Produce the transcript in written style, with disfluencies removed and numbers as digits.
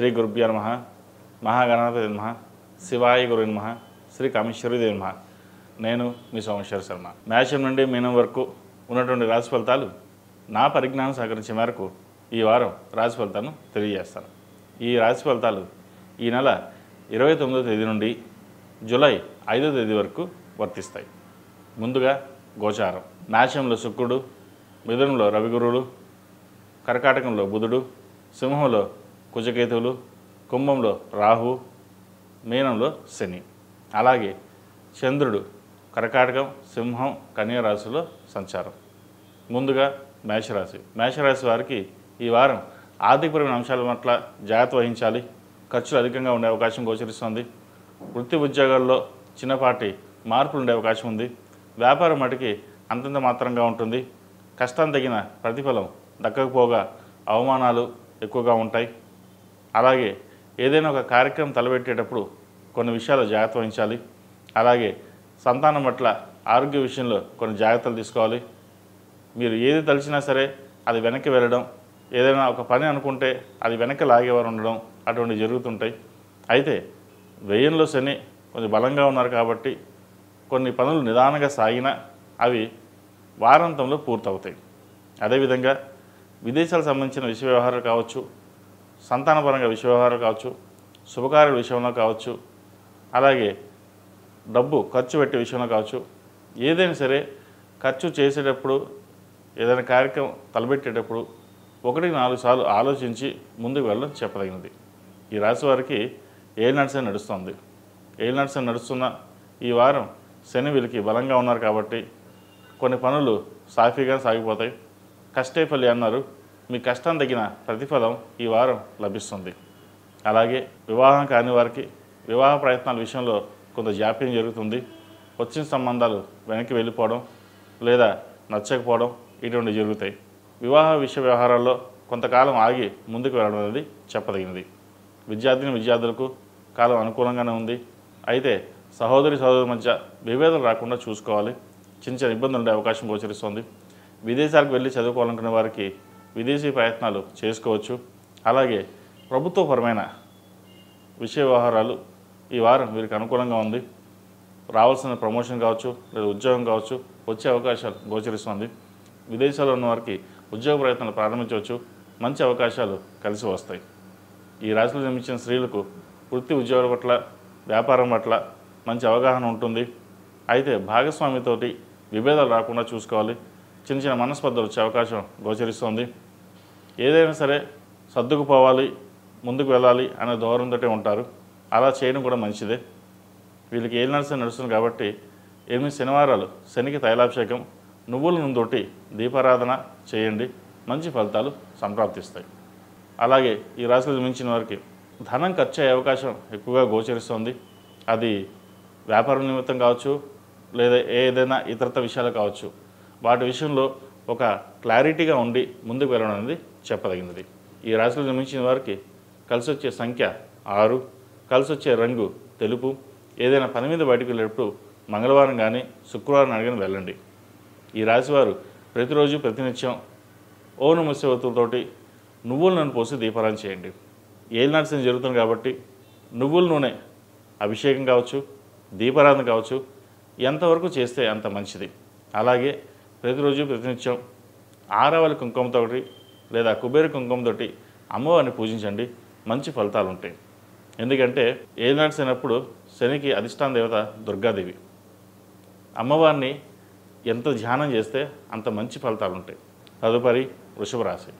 శ్రీ గురుభ్యో నమః. మహాగణాధిపతయే నమః. శివాయ గురువే నమః. శ్రీ కామేశ్వరీదేవి నమః. నేను మీ సోమేశ్వర శర్మ. మేషం నుండి మీనం వరకు ఉన్నటువంటి రాశి ఫలితాలు నా పరిజ్ఞానం సహకరించే మేరకు ఈ వారం రాశి ఫలితాలను తెలియజేస్తాను. ఈ రాశి ఫలితాలు ఈ నెల 29వ తేదీ నుండి జూలై 5వ తేదీ వరకు వర్తిస్తాయి. ముందుగా గోచారం. మేషంలో శుక్రుడు, మిథునంలో రవిగురువులు, కర్కాటకంలో బుధుడు, సింహంలో కుజకేతువులు, కుంభంలో రాహు, మీనంలో శని. అలాగే చంద్రుడు కర్కాటకం, సింహం, కన్యా రాశిలో సంచారం. ముందుగా మేషరాశి వారికి ఈ వారం ఆర్థికపరమైన అంశాల పట్ల జాగ్రత్త వహించాలి. ఖర్చులు అధికంగా ఉండే అవకాశం గోచరిస్తుంది. వృత్తి ఉద్యోగాల్లో చిన్నపాటి మార్పులు ఉండే అవకాశం ఉంది. వ్యాపారం మటుకి అంతంత మాత్రంగా ఉంటుంది. కష్టం తగిన ప్రతిఫలం దక్కకపోగా అవమానాలు ఎక్కువగా ఉంటాయి. అలాగే ఏదైనా ఒక కార్యక్రమం తలపెట్టేటప్పుడు కొన్ని విషయాలు జాగ్రత్త వహించాలి. అలాగే సంతానం పట్ల ఆరోగ్య విషయంలో కొన్ని జాగ్రత్తలు తీసుకోవాలి. మీరు ఏది తలిచినా సరే అది వెనక్కి వెళ్ళడం, ఏదైనా ఒక పని అనుకుంటే అది వెనక్కి లాగేవారు ఉండడం అటువంటివి జరుగుతుంటాయి. అయితే వ్యయంలో శని కొంచెం బలంగా ఉన్నారు కాబట్టి కొన్ని పనులు నిదానంగా సాగినా అవి వారాంతంలో పూర్తవుతాయి. అదేవిధంగా విదేశాలకు సంబంధించిన విషయ వ్యవహారాలు కావచ్చు, సంతానపరంగా విషయ వ్యవహారాలు కావచ్చు, శుభకార్యాల విషయంలో కావచ్చు, అలాగే డబ్బు ఖర్చు పెట్టే విషయంలో కావచ్చు, ఏదైనా సరే ఖర్చు చేసేటప్పుడు ఏదైనా కార్యక్రమం తలపెట్టేటప్పుడు 1-4 సార్లు ఆలోచించి ముందుకు వెళ్ళడం చెప్పదగినది. ఈ రాశి వారికి ఏలినాటి నడుస్తుంది. ఏలినాటి నడుస్తున్న ఈ వారం శని వీళ్ళకి బలంగా ఉన్నారు కాబట్టి కొన్ని పనులు సాఫీగా సాగిపోతాయి. కష్టే ఫలి అన్నారు. మీ కష్టం తగిన ప్రతిఫలం ఈ వారం లభిస్తుంది. అలాగే వివాహం కాని వారికి వివాహ ప్రయత్నాల విషయంలో కొంత జాప్యం జరుగుతుంది. వచ్చిన సంబంధాలు వెనక్కి వెళ్ళిపోవడం లేదా నచ్చకపోవడం ఇటువంటి జరుగుతాయి. వివాహ విషయ వ్యవహారాల్లో కొంతకాలం ఆగి ముందుకు వెళ్ళడం అనేది చెప్పదగినది. విద్యార్థులకు కాలం అనుకూలంగానే ఉంది. అయితే సహోదరి మధ్య విభేదాలు రాకుండా చూసుకోవాలి. చిన్న ఇబ్బందులు ఉండే అవకాశం గోచరిస్తుంది. విదేశాలకు వెళ్ళి చదువుకోవాలనుకునే వారికి విదేశీ ప్రయత్నాలు చేసుకోవచ్చు. అలాగే ప్రభుత్వపరమైన విషయ వ్యవహారాలు ఈ వారం వీరికి అనుకూలంగా ఉంది. రావాల్సిన ప్రమోషన్ కావచ్చు లేదా ఉద్యోగం కావచ్చు వచ్చే అవకాశాలు గోచరిస్తుంది. విదేశాల్లో ఉన్న వారికి ఉద్యోగ ప్రయత్నాలు ప్రారంభించవచ్చు. మంచి అవకాశాలు కలిసి వస్తాయి. ఈ రాశిలో జన్మించిన స్త్రీలకు వృత్తి ఉద్యోగాల పట్ల, వ్యాపారం పట్ల మంచి అవగాహన ఉంటుంది. అయితే భాగస్వామితోటి విభేదాలు రాకుండా చూసుకోవాలి. చిన్న మనస్పర్ధలు వచ్చే అవకాశం గోచరిస్తుంది. ఏదైనా సరే సర్దుకుపోవాలి, ముందుకు వెళ్ళాలి అనే ధోరణితో ఉంటారు. అలా చేయడం కూడా మంచిదే. వీళ్ళకి ఏలినాటి నడుస్తుంది కాబట్టి 8 శనివారాలు శనికి తైలాభిషేకం, నువ్వుల నూనెతోటి దీపారాధన చేయండి. మంచి ఫలితాలు సంప్రాప్తిస్తాయి. అలాగే ఈ రాశిలో మించిన వారికి ధనం ఖర్చు అయ్యే అవకాశం ఎక్కువగా గోచరిస్తుంది. అది వ్యాపారం నిమిత్తం కావచ్చు లేదా ఏదైనా ఇతరత విషయాలు కావచ్చు. వాటి విషయంలో ఒక క్లారిటీగా ఉండి ముందుకు వెళ్ళడం అనేది చెప్పదగినది. ఈ రాశిలో జన్మించిన వారికి కలిసి వచ్చే సంఖ్య 6, కలిసి వచ్చే రంగు తెలుపు. ఏదైనా పని మీద బయటకు వెళ్ళేటప్పుడు మంగళవారం కానీ శుక్రవారం అడిగిన వెళ్ళండి. ఈ రాశివారు ప్రతిరోజు ప్రతినిత్యం ఓం నమః శివాయతోటి నువ్వుల నూనె పోసి దీపారాధన చేయండి. ఏలినాటి శని జరుగుతుంది కాబట్టి నువ్వుల నూనె అభిషేకం కావచ్చు, దీపారాధన కావచ్చు, ఎంతవరకు చేస్తే అంత మంచిది. అలాగే ప్రతిరోజు ప్రతినిత్యం ఆరవలి కుంకుమతో లేదా కుబేర కుంకుమతోటి అమ్మవారిని పూజించండి. మంచి ఫలితాలు ఉంటాయి. ఎందుకంటే ఏలినాటి శనప్పుడు శనికి అధిష్టాన దేవత దుర్గాదేవి. అమ్మవారిని ఎంత ధ్యానం చేస్తే అంత మంచి ఫలితాలు ఉంటాయి. తదుపరి వృషభ రాశి.